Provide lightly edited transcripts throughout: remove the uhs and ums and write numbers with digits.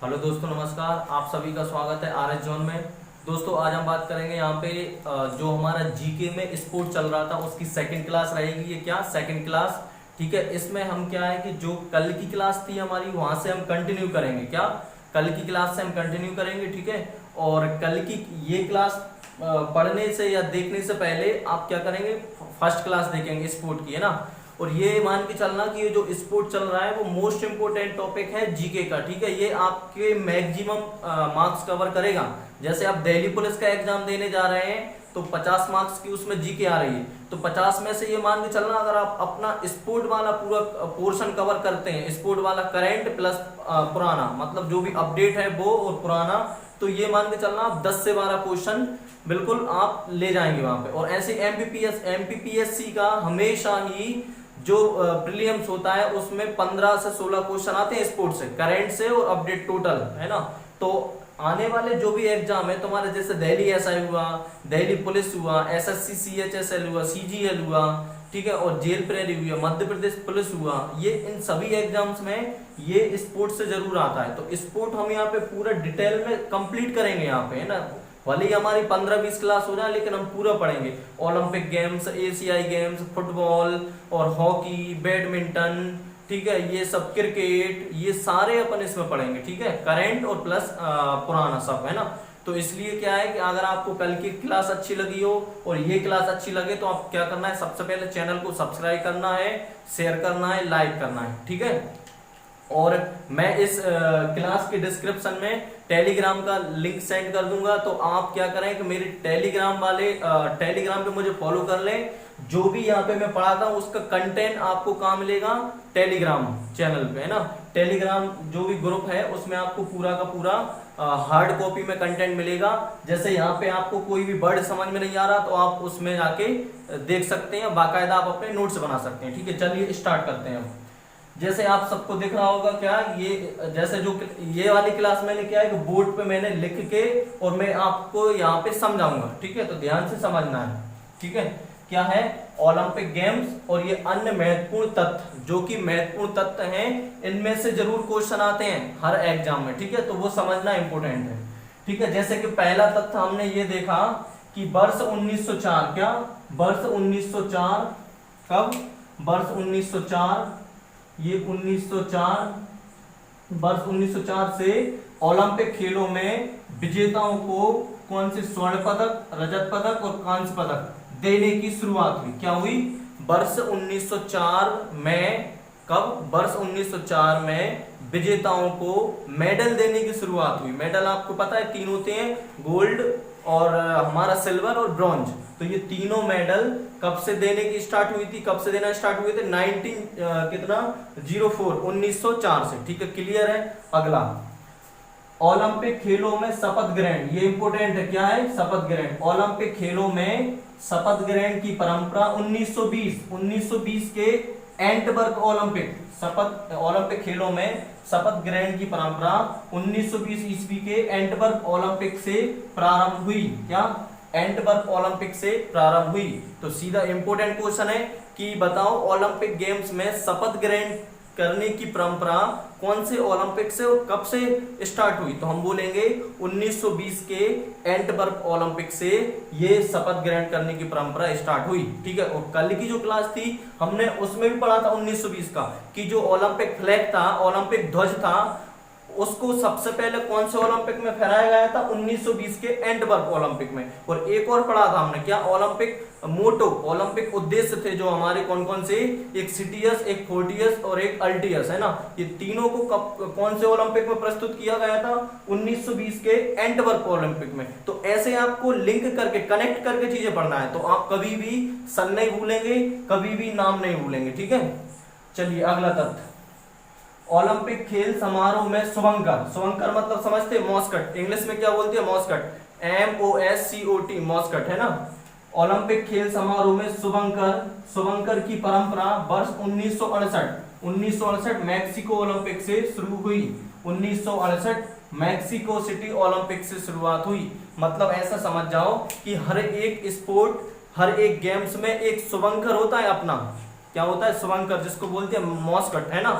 Hello दोस्तों, नमस्कार। आप सभी का स्वागत है आर एस जोन में। दोस्तों, आज हम बात करेंगे यहाँ पे जो हमारा जीके में स्पोर्ट चल रहा था उसकी सेकंड क्लास रहेगी। ये क्या सेकंड क्लास, ठीक है। इसमें हम क्या है कि जो कल की क्लास थी हमारी वहां से हम कंटिन्यू करेंगे। क्या कल की क्लास से हम कंटिन्यू करेंगे, ठीक है। और कल की ये क्लास पढ़ने से या देखने से पहले आप क्या करेंगे, फर्स्ट क्लास देखेंगे स्पोर्ट की, है ना। और ये मान के चलना कि ये जो स्पोर्ट चल रहा है वो मोस्ट इंपोर्टेंट टॉपिक है जीके का, ठीक है। ये आपके मैक्सिमम मार्क्स कवर करेगा। जैसे आप दिल्ली पुलिस का एग्जाम देने जा रहे हैं तो 50 मार्क्स की उसमें जीके आ रही है, तो 50 में से ये मान के चलना अगर आप अपना स्पोर्ट वाला पूरा पोर्शन कवर करते हैं, स्पोर्ट वाला करंट प्लस पुराना, मतलब जो भी अपडेट है वो और पुराना, तो ये मान के चलना आप 10 से 12 क्वेश्चन बिल्कुल आप ले जाएंगे वहां पे। और ऐसे एमपीपीएससी का हमेशा ही जो प्रीलिम्स होता है उसमें 15 से 16 क्वेश्चन आते हैं स्पोर्ट्स से, करंट से और अपडेट टोटल, है ना। तो आने वाले जो भी एग्जाम है तुम्हारे, जैसे दिल्ली एसआई हुआ, दिल्ली पुलिस हुआ, एसएससी सीएचएसएल हुआ, सीजीएल हुआ, ठीक है, और जेल प्रेरी हुआ, मध्य प्रदेश पुलिस हुआ, ये इन सभी एग्जाम्स में ये स्पोर्ट्स से जरूर आता है। तो स्पोर्ट हम यहाँ पे पूरा डिटेल में कंप्लीट करेंगे यहाँ पे, है ना। भले ही हमारी 15-20 क्लास हो जाए लेकिन हम पूरा पढ़ेंगे। ओलंपिक गेम्स, एशियाई गेम्स, फुटबॉल और हॉकी, बैडमिंटन, ठीक है, ये सब, क्रिकेट, ये सारे अपन इसमें पढ़ेंगे, ठीक है। करंट और प्लस पुराना सब, है ना। तो इसलिए क्या है कि अगर आपको कल की क्लास अच्छी लगी हो और ये क्लास अच्छी लगे तो आप क्या करना है, सबसे पहले चैनल को सब्सक्राइब करना है, शेयर करना है, लाइक करना है, ठीक है। और मैं इस क्लास के डिस्क्रिप्शन में टेलीग्राम का लिंक सेंड कर दूंगा, तो आप क्या करें कि मेरे टेलीग्राम वाले टेलीग्राम पे मुझे फॉलो कर लें। जो भी यहाँ पे मैं पढ़ाता हूँ उसका कंटेंट आपको कहाँ मिलेगा, टेलीग्राम चैनल पे, है ना। टेलीग्राम जो भी ग्रुप है उसमें आपको पूरा का पूरा हार्ड कॉपी में कंटेंट मिलेगा। जैसे यहाँ पे आपको कोई भी वर्ड समझ में नहीं आ रहा तो आप उसमें जाके देख सकते हैं, बाकायदा आप अपने नोट्स बना सकते हैं, ठीक है। चलिए स्टार्ट करते हैं। जैसे आप सबको दिख रहा होगा क्या, ये जैसे जो ये वाली क्लास मैंने क्या है कि बोर्ड पे मैंने लिख के और मैं आपको यहाँ पे समझाऊंगा, ठीक है। तो ध्यान से समझना है, ठीक है। क्या है, ओलंपिक गेम्स और ये अन्य महत्वपूर्ण तथ्य, जो कि महत्वपूर्ण तथ्य हैं, इनमें से जरूर क्वेश्चन आते हैं हर एग्जाम में, ठीक है। तो वो समझना इंपोर्टेंट है, ठीक है। जैसे कि पहला तथ्य हमने ये देखा कि वर्ष 1904, क्या वर्ष 1904, कब, वर्ष 1904, ये 1904, वर्ष 1904 से ओलंपिक खेलों में विजेताओं को कौन से स्वर्ण पदक, रजत पदक और कांस्य पदक देने की शुरुआत हुई। क्या हुई, वर्ष 1904 में, कब, वर्ष 1904 में विजेताओं को मेडल देने की शुरुआत हुई। मेडल आपको पता है तीन होते हैं, गोल्ड और हमारा सिल्वर और ब्रॉन्ज। तो ये तीनों मेडल कब से देने की स्टार्ट हुई थी, कब से देना स्टार्ट हुए थे, 1904 से, ठीक है। क्लियर है। अगला, ओलंपिक खेलों में शपथ ग्रहण, ये इंपोर्टेंट है। क्या है, शपथ ग्रहण। ओलंपिक खेलों में शपथ ग्रहण की परंपरा 1920 के एंटवर्प ओलंपिक, शपथ ओलंपिक खेलों में शपथ ग्रहण की परंपरा 1920 ईस्वी के एंटवर्प ओलंपिक से प्रारंभ हुई। क्या, एंटवर्प ओलंपिक से प्रारंभ हुई। तो सीधा इंपोर्टेंट क्वेश्चन है कि बताओ ओलंपिक गेम्स में शपथ ग्रहण करने की परंपरा कौन से ओलंपिक से और कब से स्टार्ट हुई। तो हम बोलेंगे 1920 के एंटवर्प ओलंपिक से ये शपथ ग्रहण करने की परंपरा स्टार्ट हुई, ठीक है। और कल की जो क्लास थी हमने उसमें भी पढ़ा था 1920 का, कि जो ओलंपिक फ्लैग था, ओलंपिक ध्वज था, उसको सबसे पहले कौन से ओलंपिक में फहराया गया था, 1920 के एंटवर्प ओलंपिक में। और एक और पढ़ा था हमने, क्या, ओलंपिक मोटो, ओलंपिक उद्देश्य थे जो हमारे कौन कौन से, एक सिटियस, एक फोर्टियस और एक अल्टियस, है ना। ये तीनों को कब, कौन से ओलंपिक में प्रस्तुत किया गया था, 1920 के एंटवर्प ओलंपिक में। तो ऐसे आपको लिंक करके, कनेक्ट करके चीजें पढ़ना है, तो आप कभी भी सन नहीं भूलेंगे, कभी भी नाम नहीं भूलेंगे, ठीक है। चलिए अगला तथ्य, ओलंपिक खेल समारोह में शुभंकर, शुभंकर मतलब समझते हैं, मॉस्कट, इंग्लिश में क्या बोलते हैं, मॉस्कट, MOSCOT, मॉस्कट, है ना। ओलंपिक खेल समारोह में शुभंकर की परंपरा वर्ष 1968 मैक्सिको ओलंपिक से शुरू हुई। 1968 मैक्सिको सिटी ओलंपिक से शुरुआत हुई। मतलब ऐसा समझ जाओ कि हर एक स्पोर्ट, हर एक गेम्स में एक शुभंकर होता है अपना, क्या होता है, शुभंकर, जिसको बोलते हैं मॉस्कट, है ना।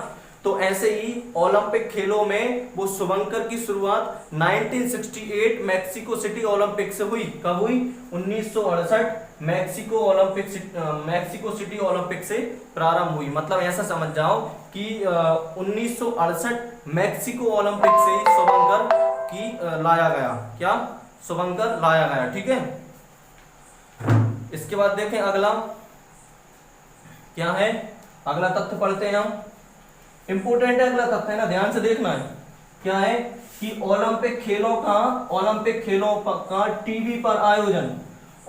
तो ऐसे ही ओलंपिक खेलों में वो शुभंकर की शुरुआत 1968 मैक्सिको सिटी ओलंपिक से हुई। कब हुई? 1968 मैक्सिको सिटी ओलंपिक से प्रारंभ हुई। मतलब ऐसा समझ जाओ कि 1968 मैक्सिको ओलंपिक से ही शुभंकर की लाया गया। क्या? शुभंकर लाया गया। ठीक है, इसके बाद देखें अगला क्या है। अगला तथ्य पढ़ते हैं हम, इंपोर्टेंट है अगला तथ्य, है ना, ध्यान से देखना है। क्या है कि ओलंपिक खेलों का टीवी पर आयोजन,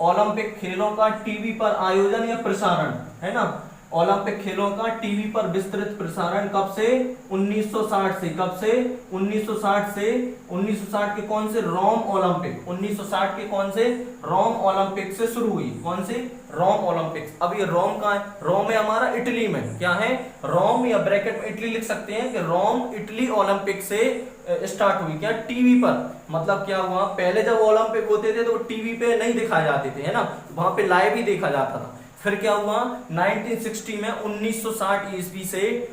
ओलंपिक खेलों का टीवी पर आयोजन या प्रसारण, है ना, ओलंपिक खेलों का टीवी पर विस्तृत प्रसारण कब से? 1960 से। कब से? 1960 से। 1960 के कौन से? रोम ओलंपिक। 1960 के कौन से? रोम ओलंपिक से शुरू हुई। कौन से? रोम ओलंपिक्स। अब ये रोम कहाँ है? रोम है हमारा इटली में। क्या है? रोम, या ब्रैकेट में इटली लिख सकते हैं कि रोम इटली ओलंपिक से स्टार्ट हुई। क्या? टीवी पर। मतलब क्या हुआ, पहले जब ओलंपिक होते थे तो टीवी पे नहीं दिखाए जाते थे, है ना, वहां पे लाइव ही देखा जाता था। फिर क्या हुआ, 1960 में 1960 ईस्वी से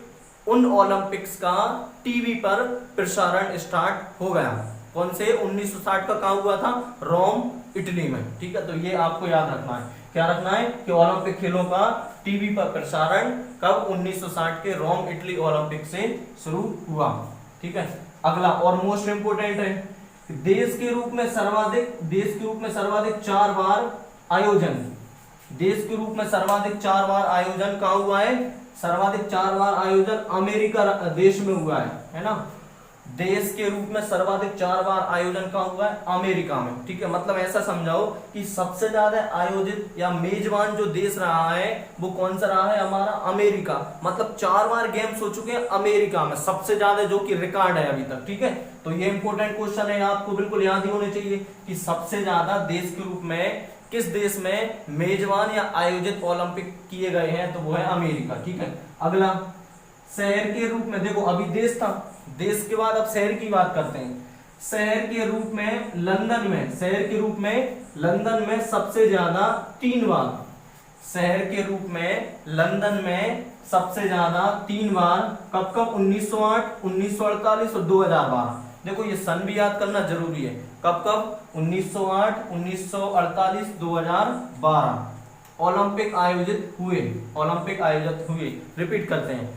उन ओलंपिक्स का टीवी पर प्रसारण स्टार्ट हो गया। कौन से? 1960 का कहां हुआ था? रोम इटली में। ठीक है, तो ये आपको याद रखना है। क्या रखना है कि ओलंपिक खेलों का टीवी पर प्रसारण कब? 1960 के रोम इटली ओलंपिक से शुरू हुआ। ठीक है, अगला और मोस्ट इंपोर्टेंट है, देश के रूप में सर्वाधिक 4 बार आयोजन, देश के रूप में सर्वाधिक 4 बार आयोजन कहां हुआ है? सर्वाधिक 4 बार आयोजन अमेरिका देश में हुआ है ना। देश के रूप में सर्वाधिक 4 बार आयोजन कहां हुआ है? अमेरिका में। ठीक है, मतलब ऐसा समझाओ कि सबसे ज्यादा आयोजित या मेजबान जो देश रहा है वो कौन सा रहा है? हमारा अमेरिका। मतलब 4 बार गेम्स हो चुके हैं अमेरिका में, सबसे ज्यादा, जो कि रिकॉर्ड है अभी तक। ठीक है, तो ये इंपॉर्टेंट क्वेश्चन है, आपको बिल्कुल याद ही होने चाहिए कि सबसे ज्यादा देश के रूप में किस देश में मेजबान या आयोजित ओलंपिक किए गए हैं? तो वो है अमेरिका। ठीक है, अगला शहर के रूप में, देखो अभी देश था, देश के बाद अब शहर की बात करते हैं। शहर के रूप में लंदन में सबसे ज्यादा 3 बार, शहर के रूप में लंदन में सबसे ज्यादा 3 बार, कब? 1908, 1948 और 2012। देखो ये सन भी याद करना जरूरी है। कब 1908, 1948, 2012 ओलंपिक आयोजित हुए। रिपीट करते हैं,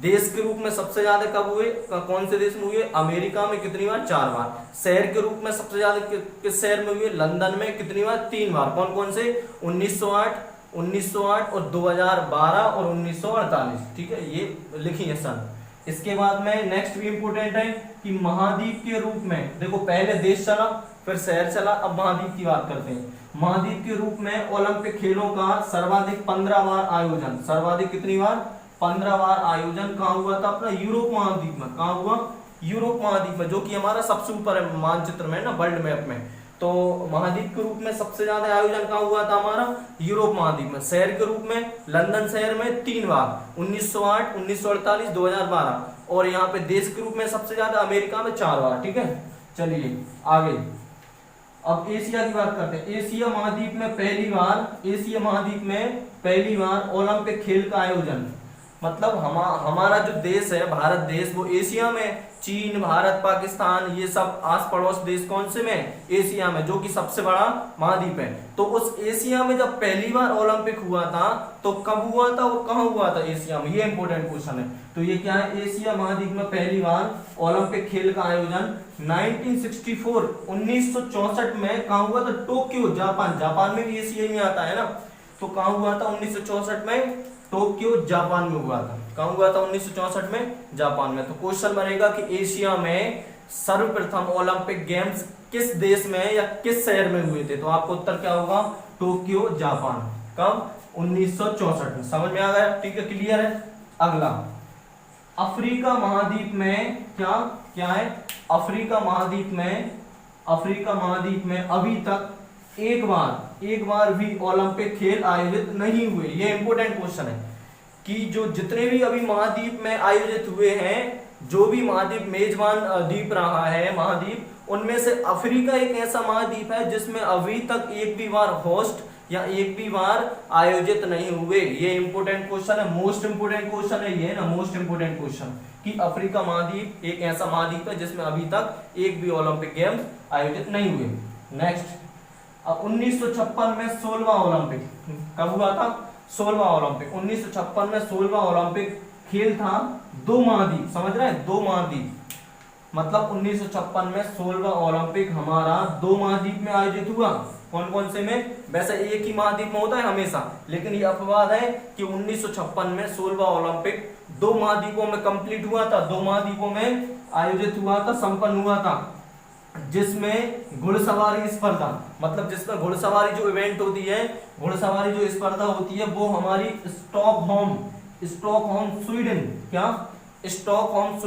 देश के रूप में सबसे ज्यादा कब हुए? कौन से देश में हुए? अमेरिका में। कितनी बार? 4 बार। शहर के रूप में सबसे ज्यादा किस शहर में हुए? लंदन में। कितनी बार? 3 बार। कौन कौन से? 1908 और 2012 और 1948। ठीक है, ये लिखिए सन। इसके बाद में नेक्स्ट भी इंपोर्टेंट है कि महाद्वीप के रूप में, देखो पहले देश चला, फिर शहर चला, अब महाद्वीप की बात करते हैं। महाद्वीप के रूप में ओलंपिक खेलों का सर्वाधिक 15 बार आयोजन, सर्वाधिक कितनी बार? 15 बार आयोजन कहां हुआ था? अपना यूरोप महाद्वीप में। कहां हुआ? यूरोप महाद्वीप में, जो कि हमारा सबसे ऊपर है मानचित्र में ना, वर्ल्ड मैप में। तो महाद्वीप के रूप में सबसे ज्यादा आयोजन कहां हुआ था? हमारा यूरोप महाद्वीप में। शहर के रूप में लंदन शहर में 3 बार, 1908, 1948, 2012। और यहाँ पे देश के रूप में सबसे ज्यादा अमेरिका में 4 बार। ठीक है, चलिए आगे। अब एशिया की बात करते हैं। एशिया महाद्वीप में पहली बार ओलंपिक खेल का आयोजन, मतलब हमारा जो देश है भारत देश, वो एशिया में, चीन, भारत, पाकिस्तान, ये सब आस पड़ोस देश कौन से में? एशिया में, जो कि सबसे बड़ा महाद्वीप है। तो उस एशिया में जब पहली बार ओलंपिक हुआ था तो कब हुआ था और कहां हुआ था? एशिया में। ये इंपॉर्टेंट क्वेश्चन है। तो ये क्या है? एशिया महाद्वीप में पहली बार ओलंपिक खेल का आयोजन 1964 में कहां हुआ था? टोक्यो, जापान में भी एशिया ही आता है ना। तो कहां हुआ था? 1964 में टोक्यो, जापान में हुआ था। कहां हुआ था? 1964 में जापान में। तो क्वेश्चन बनेगा कि एशिया में सर्वप्रथम ओलंपिक गेम्स किस देश में या किस शहर में हुए थे? तो आपको उत्तर क्या होगा? Tokyo, Japan. कब? 1964 में। समझ में आ गया? ठीक है, क्लियर है। अगला, अफ्रीका महाद्वीप में क्या है? अफ्रीका महाद्वीप में अभी तक एक बार भी ओलंपिक खेल आयोजित नहीं हुए। ये इंपॉर्टेंट क्वेश्चन है कि जो जितने भी अभी महाद्वीप में आयोजित हुए हैं, जो भी महाद्वीप मेजबान द्वीप रहा है महाद्वीप, उनमें से अफ्रीका एक ऐसा महाद्वीप है जिसमें अभी तक एक भी बार होस्ट या एक भी बार आयोजित नहीं हुए। ये इंपोर्टेंट क्वेश्चन है, मोस्ट इंपोर्टेंट क्वेश्चन है ये ना, मोस्ट इंपोर्टेंट क्वेश्चन कि अफ्रीका महाद्वीप एक ऐसा महाद्वीप है जिसमें अभी तक एक भी ओलंपिक गेम्स आयोजित नहीं हुए। नेक्स्ट, अब 1956 में 16वां ओलंपिक कब हुआ था? 16वां ओलंपिक 1956 में 16वां ओलंपिक खेल था दो महाद्वीप, समझ रहे हैं, दो महाद्वीप, मतलब 1956 में 16वां ओलंपिक हमारा दो महाद्वीप में आयोजित हुआ। कौन कौन से में? वैसे एक ही महाद्वीप में होता है हमेशा, लेकिन ये अपवाद है कि 1956 में 16वां ओलंपिक दो महाद्वीपों में कंप्लीट हुआ था, दो महाद्वीपों में आयोजित हुआ था, संपन्न हुआ था, जिसमें घुड़सवारी स्पर्धा, मतलब जिसमें घुड़सवारी जो इवेंट होती है, घुड़सवारी जो स्पर्धा होती है वो हमारी स्टॉकहोम स्वीडन, क्या स्टॉकहोम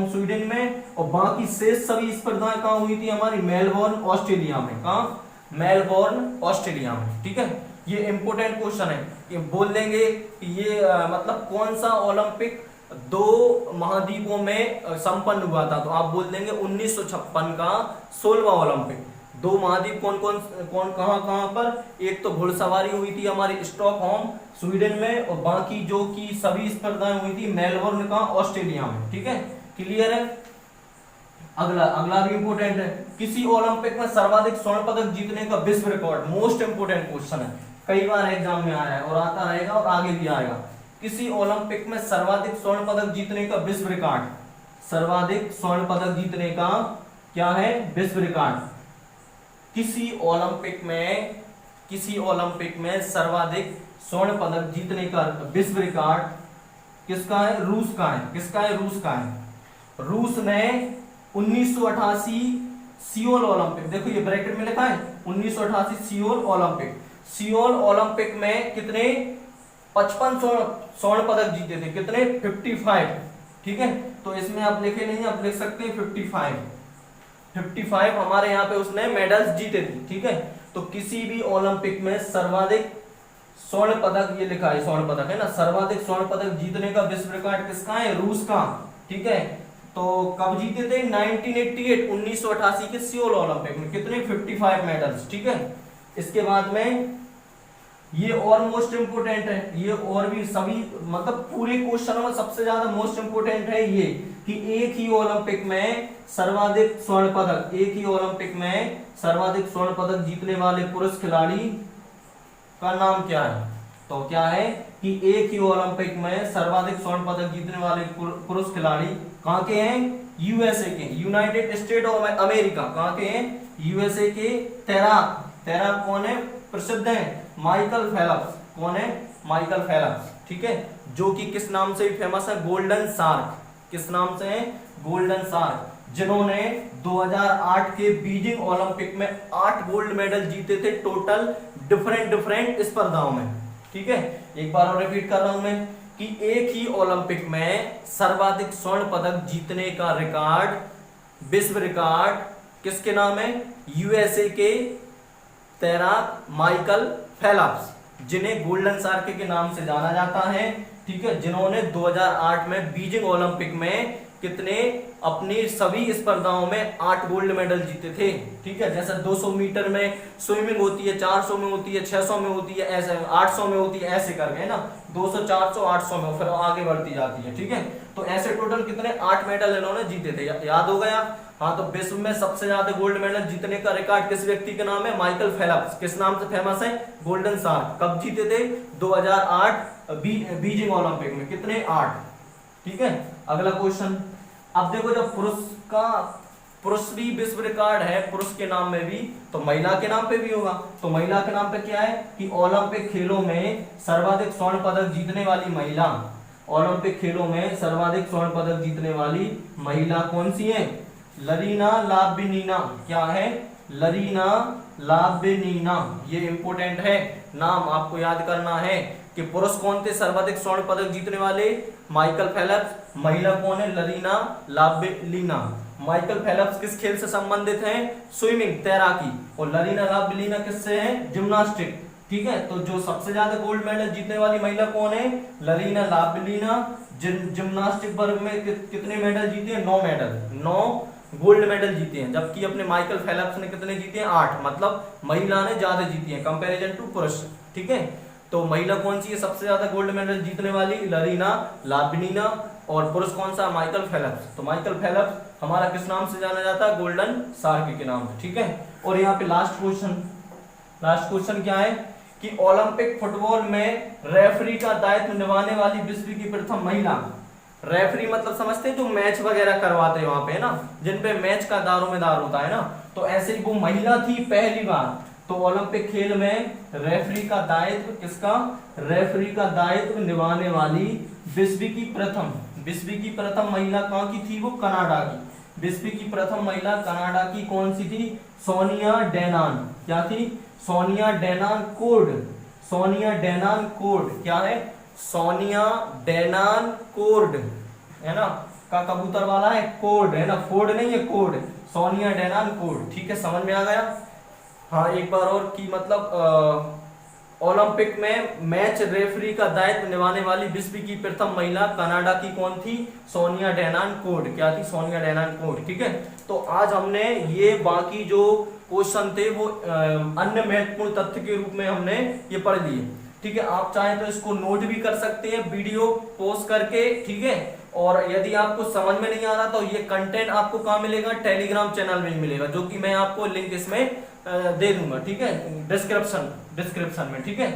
स्वीडन में, और बाकी शेष सभी स्पर्धाएं कहाँ हुई थी? हमारी मेलबोर्न ऑस्ट्रेलिया में। कहाँ? मेलबोर्न ऑस्ट्रेलिया में। ठीक है, ये इंपोर्टेंट क्वेश्चन है कि बोल देंगे कि ये मतलब कौन सा ओलंपिक दो महाद्वीपों में संपन्न हुआ था, तो आप बोल देंगे 1956 का 16वां ओलंपिक। दो महाद्वीप कौन कहां पर? एक तो घुड़सवारी हुई थी हमारी स्टॉकहोम स्वीडन में, और बाकी जो की सभी स्पर्धाएं हुई थी मेलबोर्न का ऑस्ट्रेलिया में। ठीक है, क्लियर है। अगला भी इंपोर्टेंट है, किसी ओलंपिक में सर्वाधिक स्वर्ण पदक जीतने का विश्व रिकॉर्ड। मोस्ट इंपोर्टेंट क्वेश्चन है, कई बार एग्जाम में आया है और आता रहेगा और आगे भी आएगा। किसी ओलंपिक में सर्वाधिक स्वर्ण पदक जीतने का विश्व रिकॉर्ड, सर्वाधिक स्वर्ण पदक जीतने का क्या है? विश्व रिकॉर्ड। किसी ओलंपिक में सर्वाधिक स्वर्ण पदक जीतने का विश्व रिकॉर्ड किसका है? रूस का है। किसका है? रूस का है। रूस ने 1988 सियोल ओलंपिक, देखो ये ब्रैकेट में लिखा है 1988 सियोल ओलंपिक में कितने? 55 स्वर्ण पदक जीते थे। कितने? 55। ठीक है, तो इसमें आप लिखे नहीं, आप लिख सकते हैं 55 हमारे यहाँ पे उसने मेडल्स जीते थे। ठीक है, तो किसी भी ओलंपिक में सर्वाधिक स्वर्ण पदक, ये लिखा है स्वर्ण पदक है ना, सर्वाधिक स्वर्ण पदक जीतने का विश्व रिकॉर्ड किसका है? रूस का। ठीक है, तो कब जीते थे? 1988 के सियोल ओलंपिक में। कितने? 55 मेडल्स। ठीक है, इसके बाद में ये और मोस्ट इंपोर्टेंट है, ये और भी सभी मतलब पूरे क्वेश्चन में सबसे ज्यादा मोस्ट इंपोर्टेंट है ये कि एक ही ओलंपिक में सर्वाधिक स्वर्ण पदक, एक ही ओलंपिक में सर्वाधिक स्वर्ण पदक जीतने वाले पुरुष खिलाड़ी का नाम क्या है? तो क्या है कि एक ही ओलंपिक में सर्वाधिक स्वर्ण पदक जीतने वाले पुरुष खिलाड़ी कहाँ के हैं? यूएसए के, यूनाइटेड स्टेट ऑफ अमेरिका। कहाँ के हैं? यूएसए के। तैराक कौन है? प्रसिद्ध है माइकल फेल्प्स। कौन है? Michael Phelps. ठीक है, जो कि किस नाम से फेमस है? Golden shark. किस नाम से है? गोल्डन शार्क, जिन्होंने 2008 के बीजिंग ओलंपिक में 8 गोल्ड मेडल जीते थे टोटल डिफरेंट स्पर्धाओं में। ठीक है, एक बार और रिपीट कर रहा हूं मैं कि एक ही ओलंपिक में सर्वाधिक स्वर्ण पदक जीतने का रिकॉर्ड, विश्व रिकॉर्ड किसके नाम है? यूएसए के तैराक माइकल फेल्प्स, जिन्हें गोल्डन शार्क के नाम से जाना जाता है। ठीक है, जिन्होंने 2008 में बीजिंग ओलंपिक में कितने अपनी सभी स्पर्धाओं में 8 गोल्ड मेडल जीते थे। ठीक है, जैसे 200 मीटर में स्विमिंग होती है, 400 में होती है, 600 में होती है, ऐसे 800 में होती है, ऐसे करके है ना, 200, 400, 800 में फिर आगे बढ़ती जाती है। ठीक है, तो ऐसे टोटल कितने 8 मेडल इन्होंने जीते थे। याद हो गया? हाँ, तो विश्व में सबसे ज्यादा गोल्ड मेडल जीतने का रिकॉर्ड किस व्यक्ति के नाम है? Michael Phelps. किस नाम से फेमस है? Golden shark. कब जीते थे? 2008 बीजिंग ओलंपिक में। कितने? 8। ठीक है, अगला क्वेश्चन। अब देखो, जब पुरुष भी विश्व रिकॉर्ड है पुरुष के नाम में भी, तो महिला के नाम पे भी होगा। तो महिला के नाम पे क्या है कि ओलंपिक खेलों में सर्वाधिक स्वर्ण पदक जीतने वाली महिला, ओलंपिक खेलों में सर्वाधिक स्वर्ण पदक जीतने वाली महिला कौन सी है? लरीना लाबिनीना। क्या है? लरीना लाबिनीना। ये इंपोर्टेंट है, नाम आपको याद करना है कि पुरुष कौन थे सर्वाधिक स्वर्ण पदक जीतने वाले? Michael Phelps. महिला कौन है? लरीना लाबिनीना। माइकल फेल्प्स किस खेल से संबंधित हैं? स्विमिंग, तैराकी। और लरीना लाबिनीना किससे है? जिम्नास्टिक। ठीक है, तो जो सबसे ज्यादा गोल्ड मेडल जीतने वाली महिला कौन है? लरीना लाबिनीना। जिम्नास्टिक वर्ग में कितने मेडल जीते हैं? 9 मेडल। 9 गोल्ड मेडल जीते हैं, जबकि अपने माइकल फेल्प्स ने कितने जीते हैं? 8। मतलब महिला ने ज्यादा जीती है कंपैरिजन टू पुरुष। ठीक है, तो महिला कौन सी है सबसे ज्यादा गोल्ड मेडल जीतने वाली? लरीना लाबिनिना। और पुरुष कौन सा? Michael Phelps. तो माइकल फेल्प्स हमारा किस नाम से जाना जाता है? गोल्डन शार्क के नाम से। ठीक है, और यहाँ पे लास्ट क्वेश्चन क्या है कि ओलंपिक फुटबॉल में रेफरी का दायित्व निभाने वाली विश्व की प्रथम महिला। रेफरी मतलब समझते हैं जो मैच वगैरह करवाते हैं वहां पे, है ना, जिन पे मैच का दारोमदार होता है ना, तो ऐसे ही वो महिला थी पहली बार। तो ओलंपिक खेल में रेफरी का दायित्व किसका? रेफरी का दायित्व निभाने वाली विश्व की प्रथम महिला कहाँ की थी? वो कनाडा की। विश्व की प्रथम महिला कनाडा की कौन सी थी? सोनिया डेनान। क्या थी? सोनिया डेनान कोड। सोनिया डेनान कोड क्या है? सोनिया डेनान कोड, है ना, का कबूतर वाला है कोड, है ना, फोर्ड नहीं है कोड। सोनिया डेनान कोड। ठीक है, समझ में आ गया? हाँ, एक बार और की मतलब ओलंपिक में मैच रेफरी का दायित्व निभाने वाली विश्व की प्रथम महिला कनाडा की कौन थी? सोनिया डेनान कोड। क्या थी? सोनिया डेनान कोड। ठीक है, तो आज हमने ये बाकी जो क्वेश्चन थे वो अन्य महत्वपूर्ण तथ्य के रूप में हमने ये पढ़ लिए। ठीक है, आप चाहें तो इसको नोट भी कर सकते हैं वीडियो पॉज करके। ठीक है, और यदि आपको समझ में नहीं आ रहा तो ये कंटेंट आपको कहाँ मिलेगा? टेलीग्राम चैनल में मिलेगा, जो कि मैं आपको लिंक इसमें दे दूंगा। ठीक है, डिस्क्रिप्शन में। ठीक है,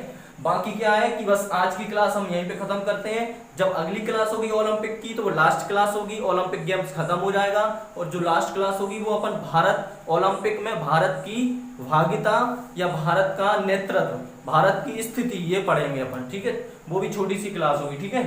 बाकी क्या है कि बस आज की क्लास हम यहीं पे खत्म करते हैं। जब अगली क्लास होगी ओलंपिक की तो वो लास्ट क्लास होगी, ओलंपिक गेम्स खत्म हो जाएगा, और जो लास्ट क्लास होगी वो अपन भारत ओलंपिक में भारत की भागीदारी या भारत का नेतृत्व, भारत की स्थिति, ये पढ़ेंगे अपन। ठीक है, वो भी छोटी सी क्लास होगी। ठीक है,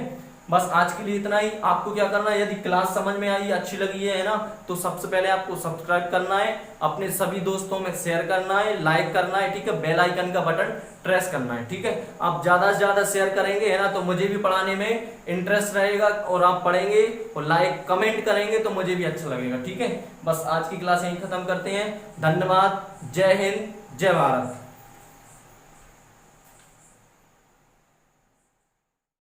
बस आज के लिए इतना ही। आपको क्या करना है, यदि क्लास समझ में आई, अच्छी लगी है ना, तो सबसे पहले आपको सब्सक्राइब करना है, अपने सभी दोस्तों में शेयर करना है, लाइक करना है। ठीक है, बेल आइकन का बटन प्रेस करना है। ठीक है, आप ज्यादा से ज्यादा शेयर करेंगे, है ना, तो मुझे भी पढ़ाने में इंटरेस्ट रहेगा, और आप पढ़ेंगे और लाइक कमेंट करेंगे तो मुझे भी अच्छा लगेगा। ठीक है, बस आज की क्लास यहीं खत्म करते हैं। धन्यवाद। जय हिंद, जय भारत।